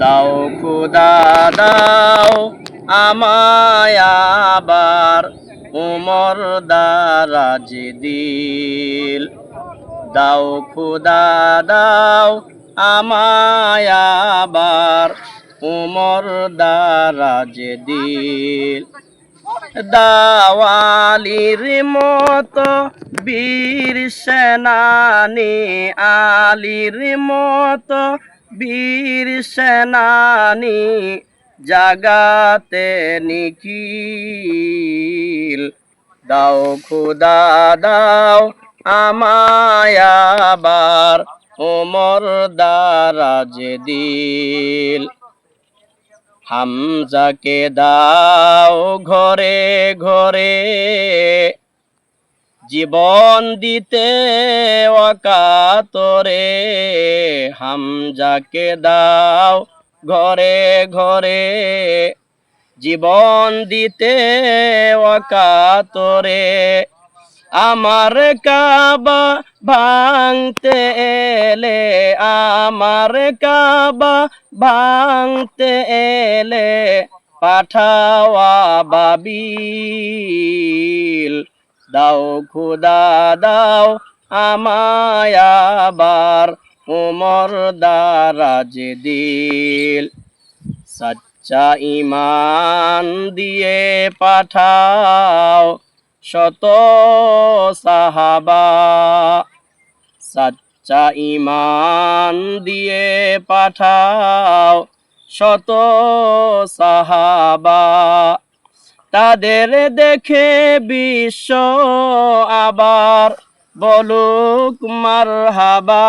দাও খোদা দাও আমায় আবার উমর দারাজ দিল। দাও খোদা দাও আমায় আবার উমর দারাজ দিল। দাওয়ালির মতো বীর সেনানি, আলীর মতো বীর সেনানি, জাগাতে নিখিল। দাও খোদা দাও আমায় আবার ওমর দারাজ দিল। হামজাকে দাও ঘরে ঘরে জীবন দিতে অকাতরে। হামজাকে দাও ঘরে ঘরে জীবন দিতে অকাতরে। আমার কাবা ভাঙতে এলে, আমার কাবা ভাঙতে এলে পাঠাওয়া বাবিল। দাও খোদা দাও আমায় আবার উমর দারাজ দিল। সচ্চা ঈমান দিয়ে পাঠাও শত সাহাবা, সচ্চা ঈমান দিয়ে পাঠাও শত সাহাবা। তাদের দেখে বিশ্ব আবার বলুক মারহাবা।